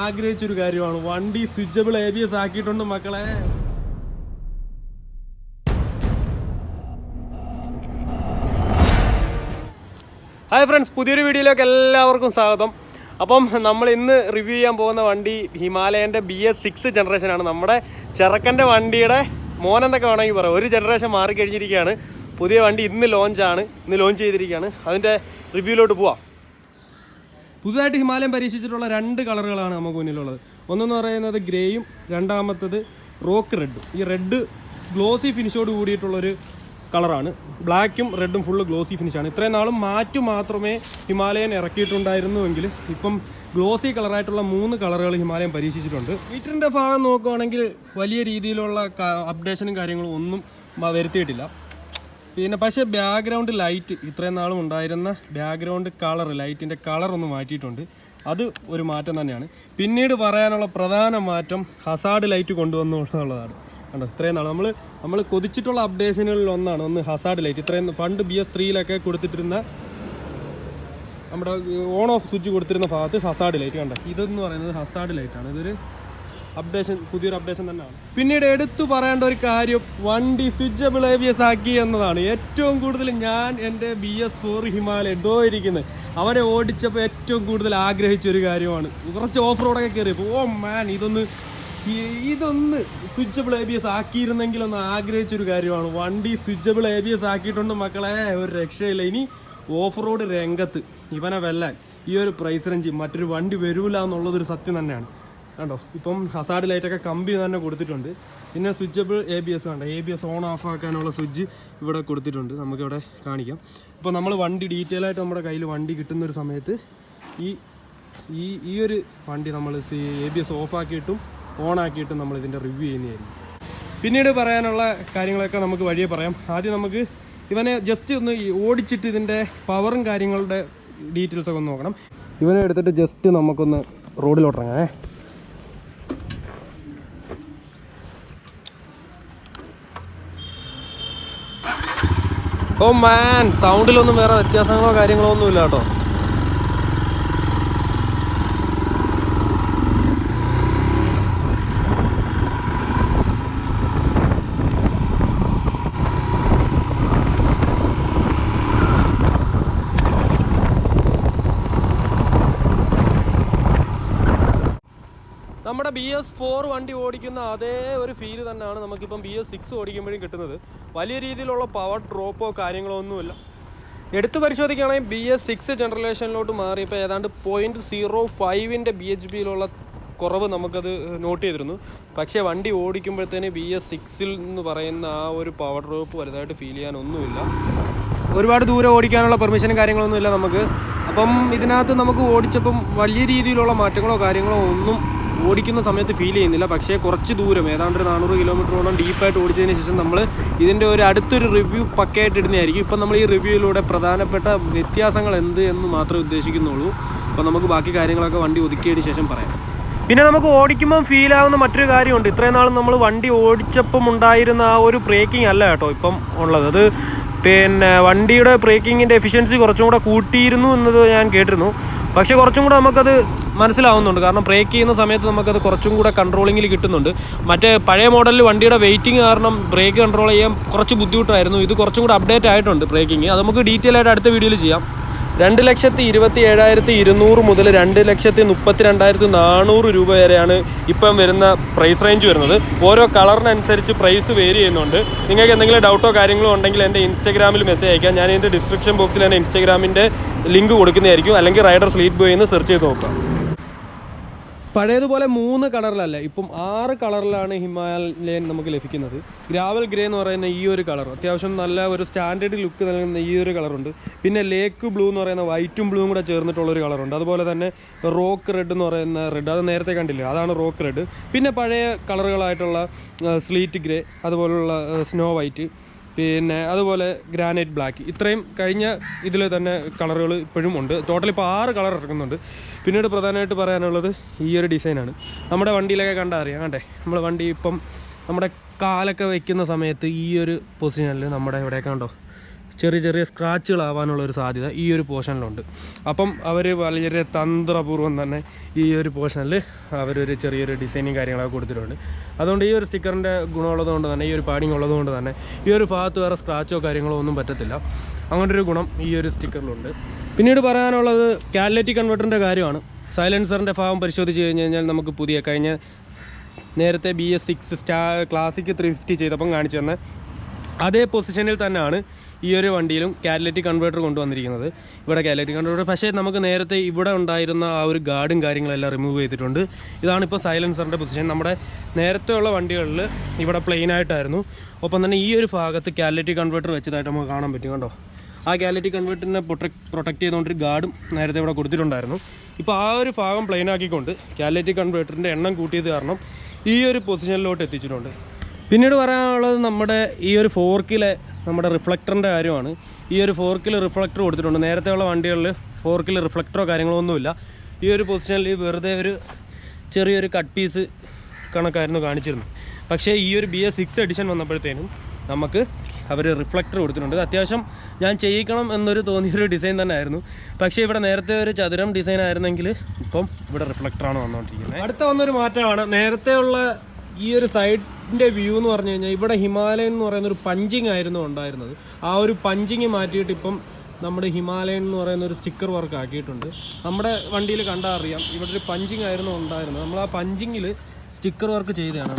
ആഗ്രഹിച്ചൊരു കാര്യമാണ്. വണ്ടി switchable ABS ആക്കിയിട്ടുണ്ട് മക്കളെ. ഹായ് ഫ്രണ്ട്സ്, പുതിയൊരു വീഡിയോയിലേക്ക് എല്ലാവർക്കും സ്വാഗതം. അപ്പം നമ്മൾ ഇന്ന് റിവ്യൂ ചെയ്യാൻ പോകുന്ന വണ്ടി ഹിമാലയൻ്റെ BS6 ജനറേഷനാണ്. നമ്മുടെ ചെറുക്കൻ്റെ വണ്ടിയുടെ മോനെന്നൊക്കെ വേണമെങ്കിൽ പറയാം. ഒരു ജനറേഷൻ മാറിക്കഴിഞ്ഞിരിക്കുകയാണ്. പുതിയ വണ്ടി ഇന്ന് ലോഞ്ച് ചെയ്തിരിക്കുകയാണ്. അതിൻ്റെ റിവ്യൂയിലോട്ട് പോവാം. പുതുതായിട്ട് ഹിമാലയൻ പരീക്ഷിച്ചിട്ടുള്ള 2 കളറുകളാണ് നമുക്ക് മുന്നിലുള്ളത്. ഒന്നെന്ന് പറയുന്നത് ഗ്രേയും, രണ്ടാമത്തത് റോക്ക് റെഡും. ഈ റെഡ് ഗ്ലോസി ഫിനിഷോട് കൂടിയിട്ടുള്ളൊരു കളറാണ്. ബ്ലാക്കും റെഡും ഫുള്ള് ഗ്ലോസി ഫിനിഷാണ്. ഇത്രയും നാളും മാത്രമേ ഹിമാലയൻ ഇറക്കിയിട്ടുണ്ടായിരുന്നുവെങ്കിൽ ഇപ്പം ഗ്ലോസി കളറായിട്ടുള്ള 3 കളറുകൾ ഹിമാലയൻ പരീക്ഷിച്ചിട്ടുണ്ട്. മീറ്ററിൻ്റെ ഭാഗം നോക്കുകയാണെങ്കിൽ വലിയ രീതിയിലുള്ള അപ്ഡേഷനും കാര്യങ്ങളും ഒന്നും വരുത്തിയിട്ടില്ല. പിന്നെ പക്ഷേ ബാക്ക്ഗ്രൗണ്ട് ലൈറ്റ്, ഇത്രയും നാളും ഉണ്ടായിരുന്ന ബാക്ക്ഗ്രൗണ്ട് കളർ, ലൈറ്റിൻ്റെ കളറൊന്ന് മാറ്റിയിട്ടുണ്ട്. അത് ഒരു മാറ്റം തന്നെയാണ്. പിന്നീട് പറയാനുള്ള പ്രധാന മാറ്റം ഹസാർഡ് ലൈറ്റ് കൊണ്ടുവന്നുള്ളതാണ്. കണ്ടോ, ഇത്രയും നാൾ നമ്മൾ കൊതിച്ചിട്ടുള്ള അപ്ഡേഷനുകളിൽ ഒന്ന് ഹസാർഡ് ലൈറ്റ്. ഇത്രയും പണ്ട് BS3 കൊടുത്തിട്ടിരുന്ന നമ്മുടെ ഓൺ ഓഫ് സ്വിച്ച് കൊടുത്തിരുന്ന ഭാഗത്ത് ഹസാർഡ് ലൈറ്റ്. കണ്ടോ, ഇതെന്ന് പറയുന്നത് ഹസാർഡ് ലൈറ്റാണ്. ഇതൊരു പുതിയൊരു അപ്ഡേഷൻ തന്നെയാണ്. പിന്നീട് എടുത്തു പറയേണ്ട ഒരു കാര്യം, വണ്ടി സ്വിച്ചബിൾ ABS ആക്കി എന്നതാണ്. ഏറ്റവും കൂടുതൽ ഞാൻ എൻ്റെ BS4 ഹിമാലയൻ ഇരിക്കുന്നത് അവരെ ഓടിച്ചപ്പോൾ ഏറ്റവും കൂടുതൽ ആഗ്രഹിച്ചൊരു കാര്യമാണ്. കുറച്ച് ഓഫ് റോഡൊക്കെ കയറിയപ്പോൾ ഇതൊന്ന് സ്വിച്ചബിൾ ABS ആക്കിയിരുന്നെങ്കിലൊന്ന് ആഗ്രഹിച്ചൊരു കാര്യമാണ്. വണ്ടി സ്വിച്ചബിൾ ABS ആക്കിയിട്ടുണ്ട് മക്കളെ, ഒരു രക്ഷയില്ല. ഇനി ഓഫ് റോഡ് രംഗത്ത് ഇവനെ വെല്ലാൻ ഈ ഒരു പ്രൈസ് റേഞ്ച് മറ്റൊരു വണ്ടി വരൂല എന്നുള്ളതൊരു സത്യം തന്നെയാണ്. കണ്ടോ, ഇപ്പം ഹസാർഡ് ലൈറ്റൊക്കെ കമ്പനി തന്നെ കൊടുത്തിട്ടുണ്ട്. പിന്നെ സ്വിച്ചബിൾ ABS കണ്ടോ, ABS ഓൺ ഓഫ് ആക്കാനുള്ള സ്വിച്ച് ഇവിടെ കൊടുത്തിട്ടുണ്ട്. നമുക്കിവിടെ കാണിക്കാം. ഇപ്പോൾ നമ്മൾ വണ്ടി ഡീറ്റെയിൽ ആയിട്ട് നമ്മുടെ കയ്യിൽ വണ്ടി കിട്ടുന്നൊരു സമയത്ത് ഈ ഒരു വണ്ടി നമ്മൾ ABS ഓഫ് ആക്കിയിട്ടും ഓൺ ആക്കിയിട്ടും നമ്മൾ ഇതിൻ്റെ റിവ്യൂ ചെയ്യുന്നതായിരിക്കും. പിന്നീട് പറയാനുള്ള കാര്യങ്ങളൊക്കെ നമുക്ക് വഴിയെ പറയാം. ആദ്യം നമുക്ക് ഇവനെ ജസ്റ്റ് ഒന്ന് ഓടിച്ചിട്ട് ഇതിൻ്റെ പവറും കാര്യങ്ങളുടെ ഡീറ്റെയിൽസൊക്കെ ഒന്ന് നോക്കണം. ഇവനെ എടുത്തിട്ട് ജസ്റ്റ് നമുക്കൊന്ന് റോഡിലോട്ടിറങ്ങാം. ഓ മാൻ, സൗണ്ടിലൊന്നും വേറെ വ്യത്യാസങ്ങളോ കാര്യങ്ങളോ ഒന്നും ഇല്ല കേട്ടോ. നമ്മുടെ BS4 വണ്ടി ഓടിക്കുന്ന അതേ ഒരു ഫീല് തന്നെയാണ് നമുക്കിപ്പം BS6 ഓടിക്കുമ്പോഴും കിട്ടുന്നത്. വലിയ രീതിയിലുള്ള പവർ ഡ്രോപ്പോ കാര്യങ്ങളോ ഒന്നുമില്ല. എടുത്തു പരിശോധിക്കുകയാണെങ്കിൽ BS6 ജനറേഷനിലോട്ട് മാറിയപ്പോൾ ഏതാണ്ട് 0.05 BHPയിലുള്ള കുറവ് നമുക്കത് നോട്ട് ചെയ്തിരുന്നു. പക്ഷേ വണ്ടി ഓടിക്കുമ്പോഴത്തേന് BS6 എന്ന് പറയുന്ന ആ ഒരു പവർ ഡ്രോപ്പ് വലുതായിട്ട് ഫീൽ ചെയ്യാനൊന്നുമില്ല. ഒരുപാട് ദൂരം ഓടിക്കാനുള്ള പെർമിഷനും കാര്യങ്ങളൊന്നുമില്ല നമുക്ക്. അപ്പം ഇതിനകത്ത് നമുക്ക് ഓടിച്ചപ്പം വലിയ രീതിയിലുള്ള മാറ്റങ്ങളോ കാര്യങ്ങളോ ഒന്നും ഓടിക്കുന്ന സമയത്ത് ഫീൽ ചെയ്യുന്നില്ല. പക്ഷേ കുറച്ച് ദൂരം, ഏതാണ്ട് 400 കിലോമീറ്ററോളം ഡീപ്പായിട്ട് ഓടിച്ചതിന് ശേഷം നമ്മൾ ഇതിൻ്റെ അടുത്തൊരു റിവ്യൂ പക്കയായിട്ട് ഇടുന്നതായിരിക്കും. ഇപ്പം നമ്മൾ ഈ റിവ്യൂയിലൂടെ പ്രധാനപ്പെട്ട വ്യത്യാസങ്ങൾ എന്ത് എന്ന് മാത്രമേ ഉദ്ദേശിക്കുന്നുള്ളൂ. അപ്പോൾ നമുക്ക് ബാക്കി കാര്യങ്ങളൊക്കെ വണ്ടി ഒതുക്കിയതിന് ശേഷം പറയാം. പിന്നെ നമുക്ക് ഓടിക്കുമ്പം ഫീലാവുന്ന മറ്റൊരു കാര്യമുണ്ട്. ഇത്രയും നാളും നമ്മൾ വണ്ടി ഓടിച്ചപ്പം ഉണ്ടായിരുന്ന ആ ഒരു ബ്രേക്കിംഗ് അല്ല കേട്ടോ ഇപ്പം ഉള്ളത്. അത് പിന്നെ വണ്ടിയുടെ ബ്രേക്കിങ്ങിൻ്റെ എഫിഷ്യൻസി കുറച്ചും കൂടെ കൂട്ടിയിരുന്നു എന്നത് ഞാൻ കേട്ടിരുന്നു. പക്ഷേ കുറച്ചും കൂടെ നമുക്കത് മനസ്സിലാവുന്നുണ്ട്. കാരണം ബ്രേക്ക് ചെയ്യുന്ന സമയത്ത് നമുക്കത് കുറച്ചും കൂടെ കൺട്രോളിങ്ങിൽ കിട്ടുന്നുണ്ട്. മറ്റേ പഴയ മോഡലിൽ വണ്ടിയുടെ വെയിറ്റിംഗ് കാരണം ബ്രേക്ക് കൺട്രോൾ ചെയ്യാൻ കുറച്ച് ബുദ്ധിമുട്ടായിരുന്നു. ഇത് കുറച്ചും കൂടെ അപ്ഡേറ്റ് ആയിട്ടുണ്ട് ബ്രേക്കിംഗ്. അത് നമുക്ക് ഡീറ്റെയിൽ ആയിട്ട് അടുത്ത വീഡിയോയിൽ ചെയ്യാം. 2,27,200 മുതൽ 2,32,400 രൂപ വരെയാണ് ഇപ്പം വരുന്ന പ്രൈസ് റേഞ്ച് വരുന്നത്. ഓരോ കളറിനനുസരിച്ച് പ്രൈസ് വേരി ചെയ്യുന്നുണ്ട്. നിങ്ങൾക്ക് എന്തെങ്കിലും ഡൗട്ടോ കാര്യങ്ങളോ ഉണ്ടെങ്കിൽ എൻ്റെ ഇൻസ്റ്റാഗ്രാമിൽ മെസ്സേജ് അയക്കാം. ഞാൻ എൻ്റെ ഡിസ്ക്രിപ്ഷൻ ബോക്സിൽ എൻ്റെ ഇൻസ്റ്റാഗ്രാമിൻ്റെ ലിങ്ക് കൊടുക്കുന്നതായിരിക്കും. അല്ലെങ്കിൽ റൈഡർ സ്ലീറ്റ് ബോയ് എന്ന് സെർച്ച് ചെയ്ത് നോക്കാം. പഴയതുപോലെ 3 കളറിലല്ല, ഇപ്പം 6 കളറിലാണ് ഹിമാലയൻ നമുക്ക് ലഭിക്കുന്നത്. ഗ്രാവൽ ഗ്രേ എന്ന് പറയുന്ന ഈ ഒരു കളർ അത്യാവശ്യം നല്ല ഒരു സ്റ്റാൻഡേർഡ് ലുക്ക് നൽകുന്ന ഈ ഒരു കളറുണ്ട്. പിന്നെ ലേക്ക് ബ്ലൂ എന്ന് പറയുന്ന വൈറ്റും ബ്ലൂവും കൂടെ ചേർന്നിട്ടുള്ളൊരു കളറുണ്ട്. അതുപോലെ തന്നെ റോക്ക് റെഡ് എന്ന് പറയുന്ന റെഡ്, അത് നേരത്തെ കണ്ടില്ലേ, അതാണ് റോക്ക് റെഡ്. പിന്നെ പഴയ കളറുകളായിട്ടുള്ള സ്ലീറ്റ് ഗ്രേ, അതുപോലുള്ള സ്നോ വൈറ്റ്, പിന്നെ അതുപോലെ ഗ്രാനൈറ്റ് ബ്ലാക്ക്, ഇത്രയും കഴിഞ്ഞ ഇതിൽ തന്നെ കളറുകൾ ഇപ്പോഴും ഉണ്ട്. ടോട്ടൽ ഇപ്പോൾ 6 കളർ ഇറക്കുന്നുണ്ട്. പിന്നീട് പ്രധാനമായിട്ട് പറയാനുള്ളത് ഈ ഒരു ഡിസൈനാണ്. നമ്മുടെ വണ്ടിയിലൊക്കെ കണ്ടാൽ അറിയാം. കണ്ടേ, നമ്മൾ വണ്ടി ഇപ്പം നമ്മുടെ കാലൊക്കെ വയ്ക്കുന്ന സമയത്ത് ഈ ഒരു പൊസിഷനിൽ നമ്മുടെ ഇവിടെയൊക്കെ കണ്ടോ ചെറിയ ചെറിയ സ്ക്രാച്ചുകളാവാനുള്ള ഒരു സാധ്യത ഈ ഒരു പോർഷനിലുണ്ട്. അപ്പം അവർ വളരെ തന്ത്രപൂർവ്വം തന്നെ ഈ ഒരു പോർഷനിൽ അവരൊരു ചെറിയൊരു ഡിസൈനിങ് കാര്യങ്ങളൊക്കെ കൊടുത്തിട്ടുണ്ട്. അതുകൊണ്ട് ഈ ഒരു സ്റ്റിക്കറിൻ്റെ ഗുണമുള്ളതുകൊണ്ട് തന്നെ, ഈ ഒരു പാഡിങ് ഉള്ളതുകൊണ്ട് തന്നെ ഈ ഒരു ഭാഗത്ത് വേറെ സ്ക്രാച്ചോ കാര്യങ്ങളോ ഒന്നും പറ്റത്തില്ല. അങ്ങനത്തെ ഒരു ഗുണം ഈ ഒരു സ്റ്റിക്കറിലുണ്ട്. പിന്നീട് പറയാനുള്ളത് കാറ്റലിറ്റിക് കൺവെർട്ടറിൻ്റെ കാര്യമാണ്. സൈലൻസറിൻ്റെ ഭാഗം പരിശോധിച്ച് കഴിഞ്ഞ് കഴിഞ്ഞാൽ നമുക്ക് പുതിയ കഴിഞ്ഞ നേരത്തെ BS6 ക്ലാസിക് 350 ചെയ്തപ്പം കാണിച്ചു തന്ന അതേ പൊസിഷനിൽ തന്നെയാണ് ഈ ഒരു വണ്ടിയിലും കാറ്റലിറ്റിക് കൺവേർട്ടർ കൊണ്ടുവന്നിരിക്കുന്നത്. ഇവിടെ കാറ്റലിറ്റിക് കൺവേർട്ടർ, പക്ഷേ നമുക്ക് നേരത്തെ ഇവിടെ ഉണ്ടായിരുന്ന ആ ഒരു ഗാർഡും കാര്യങ്ങളെല്ലാം റിമൂവ് ചെയ്തിട്ടുണ്ട്. ഇതാണിപ്പോൾ സൈലൻസറിൻ്റെ പൊസിഷൻ. നമ്മുടെ നേരത്തെയുള്ള വണ്ടികളിൽ ഇവിടെ പ്ലെയിൻ ആയിട്ടായിരുന്നു. ഒപ്പം തന്നെ ഈ ഒരു ഭാഗത്ത് കാറ്റലിറ്റിക് കൺവേർട്ടർ വെച്ചതായിട്ട് നമുക്ക് കാണാൻ പറ്റും. കണ്ടോ, ആ കാറ്റലിറ്റിക് കൺവേർട്ടറിനെ പ്രൊട്ടക്ട് ചെയ്തുകൊണ്ടൊരു ഗാർഡും നേരത്തെ ഇവിടെ കൊടുത്തിട്ടുണ്ടായിരുന്നു. ഇപ്പോൾ ആ ഒരു ഭാഗം പ്ലെയിൻ ആക്കിക്കൊണ്ട് കാറ്റലിറ്റിക് കൺവേർട്ടറിൻ്റെ എണ്ണം കൂട്ടിയത് കാരണം ഈ ഒരു പൊസിഷനിലോട്ട് എത്തിച്ചിട്ടുണ്ട്. പിന്നീട് പറയാനുള്ളത് നമ്മുടെ ഈ ഒരു ഫോർക്കിലെ നമ്മുടെ റിഫ്ലക്ടറിൻ്റെ കാര്യമാണ്. ഈ ഒരു ഫോർക്കിൽ റിഫ്ലക്ടർ കൊടുത്തിട്ടുണ്ട്. നേരത്തെയുള്ള വണ്ടികളിൽ ഫോർക്കിൽ റിഫ്ലക്ടറോ കാര്യങ്ങളോ ഒന്നുമില്ല. ഈ ഒരു പൊസിഷനിൽ വെറുതെ ഒരു ചെറിയൊരു കട്ട് പീസ് കണക്കായിരുന്നു കാണിച്ചിരുന്നത്. പക്ഷേ ഈ ഒരു BS6 എഡിഷൻ വന്നപ്പോഴത്തേനും നമുക്ക് അവർ റിഫ്ലക്ടർ കൊടുത്തിട്ടുണ്ട്. അത്യാവശ്യം ഞാൻ ചെയ്യിക്കണം എന്നൊരു തോന്നിയൊരു ഡിസൈൻ തന്നെ ആയിരുന്നു. പക്ഷേ ഇവിടെ നേരത്തെ ഒരു ചതുരം ഡിസൈൻ ആയിരുന്നെങ്കിൽ ഇപ്പം ഇവിടെ റിഫ്ലക്ടറാണ് വന്നുകൊണ്ടിരിക്കുന്നത്. അടുത്ത വന്നൊരു മാറ്റമാണ്. നേരത്തെയുള്ള ഈ ഒരു സൈഡിൻ്റെ വ്യൂ എന്ന് പറഞ്ഞു കഴിഞ്ഞാൽ ഇവിടെ ഹിമാലയൻ എന്ന് പറയുന്നൊരു പഞ്ചിങ് ആയിരുന്നു ഉണ്ടായിരുന്നത്. ആ ഒരു പഞ്ചിങ് മാറ്റിയിട്ട് ഇപ്പം നമ്മുടെ ഹിമാലയൻ എന്ന് പറയുന്ന ഒരു സ്റ്റിക്കർ വർക്ക് ആക്കിയിട്ടുണ്ട്. നമ്മുടെ വണ്ടിയിൽ കണ്ടാൽ അറിയാം ഇവിടെ ഒരു പഞ്ചിങ് ആയിരുന്നു ഉണ്ടായിരുന്നത്. നമ്മൾ ആ പഞ്ചിങ്ങിൽ സ്റ്റിക്കർ വർക്ക് ചെയ്തതാണ്.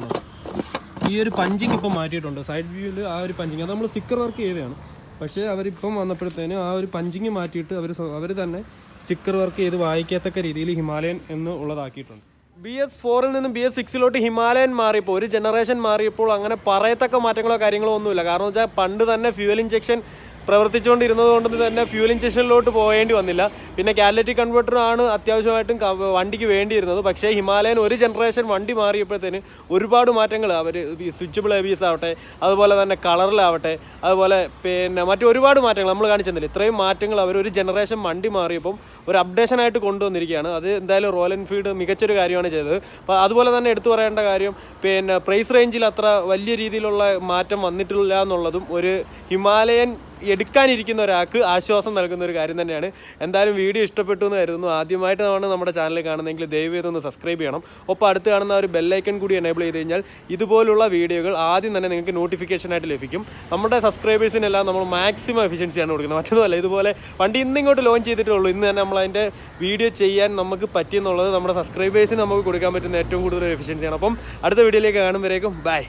ഈ ഒരു പഞ്ചിങ് ഇപ്പം മാറ്റിയിട്ടുണ്ട്. സൈഡ് വ്യൂവിൽ ആ ഒരു പഞ്ചിങ് അത് നമ്മൾ സ്റ്റിക്കർ വർക്ക് ചെയ്തതാണ്. പക്ഷേ അവരിപ്പം വന്നപ്പോഴത്തേനും ആ ഒരു പഞ്ചിങ് മാറ്റിയിട്ട് അവർ തന്നെ സ്റ്റിക്കർ വർക്ക് ചെയ്ത് വായിക്കത്തക്ക രീതിയിൽ ഹിമാലയൻ എന്ന് ഉള്ളതാക്കിയിട്ടുണ്ട്. BS4 നിന്ന് BS6 ഹിമാലയൻ മാറിയപ്പോൾ, ഒരു ജനറേഷൻ മാറിയപ്പോൾ അങ്ങനെ പറയത്തക്ക മാറ്റങ്ങളോ കാര്യങ്ങളോ ഒന്നുമില്ല. കാരണം വെച്ചാൽ പണ്ട് തന്നെ ഫ്യൂവൽ ഇഞ്ചക്ഷൻ പ്രവർത്തിച്ചുകൊണ്ടിരുന്നത് കൊണ്ട് തന്നെ ഫ്യൂൽ ഇഞ്ചക്ഷനിലോട്ട് പോകേണ്ടി വന്നില്ല. പിന്നെ കാറ്റലിറ്റിക് കൺവേർട്ടറാണ് അത്യാവശ്യമായിട്ടും വണ്ടിക്ക് വേണ്ടിയിരുന്നത്. പക്ഷേ ഹിമാലയൻ ഒരു ജനറേഷൻ വണ്ടി മാറിയപ്പോഴത്തേന് ഒരുപാട് മാറ്റങ്ങൾ അവർ സ്വിച്ചബിൾ ABS ആവട്ടെ, അതുപോലെ തന്നെ കളറിലാവട്ടെ, അതുപോലെ പിന്നെ മറ്റു ഒരുപാട് മാറ്റങ്ങൾ നമ്മൾ കാണിച്ചെന്നില്ല. ഇത്രയും മാറ്റങ്ങൾ അവർ ഒരു ജനറേഷൻ വണ്ടി മാറിയപ്പം ഒരു അപ്ഡേഷനായിട്ട് കൊണ്ടുവന്നിരിക്കുകയാണ്. അത് എന്തായാലും റോയൽ എൻഫീൽഡ് മികച്ചൊരു കാര്യമാണ് ചെയ്തത്. അപ്പോൾ അതുപോലെ തന്നെ എടുത്തു പറയേണ്ട കാര്യം പിന്നെ പ്രൈസ് റേഞ്ചിൽ അത്ര വലിയ രീതിയിലുള്ള മാറ്റം വന്നിട്ടില്ല എന്നുള്ളതും ഒരു ഹിമാലയൻ എടുക്കാനിരിക്കുന്ന ഒരാൾക്ക് ആശ്വാസം നൽകുന്ന ഒരു കാര്യം തന്നെയാണ്. എന്തായാലും വീഡിയോ ഇഷ്ടപ്പെട്ടു എന്ന് കരുതുന്നു. ആദ്യമായിട്ടാണ് നമ്മുടെ ചാനൽ കാണുന്നതെങ്കിൽ ദയവ് ചെയ്തൊന്ന് സബ്സ്ക്രൈബ് ചെയ്യണം. ഒപ്പം അടുത്ത് കാണുന്ന ഒരു ബെല്ലൈക്കൺ കൂടി എനേബിൾ ചെയ്ത് കഴിഞ്ഞാൽ ഇതുപോലുള്ള വീഡിയോകൾ ആദ്യം തന്നെ നിങ്ങൾക്ക് നോട്ടിഫിക്കേഷനായിട്ട് ലഭിക്കും. നമ്മുടെ സബ്സ്ക്രൈബേഴ്സിനെല്ലാം നമ്മൾ മാക്സിമം എഫിഷ്യൻസിയാണ് കൊടുക്കുന്നത്. മറ്റൊന്നുമല്ല, ഇതുപോലെ വണ്ടി ഇന്നിങ്ങോട്ട് ലോഞ്ച് ചെയ്തിട്ടേ ഉള്ളൂ. ഇന്ന് തന്നെ നമ്മളതിൻ്റെ വീഡിയോ ചെയ്യാൻ നമുക്ക് പറ്റിയെന്നുള്ളത് നമ്മുടെ സബ്സ്ക്രൈബേഴ്സിന് നമുക്ക് കൊടുക്കാൻ പറ്റുന്ന ഏറ്റവും കൂടുതൽ എഫിഷ്യൻസിയാണ്. അപ്പം അടുത്ത വീഡിയോയിലേക്ക് കാണുമ്പോഴേക്കും ബൈ.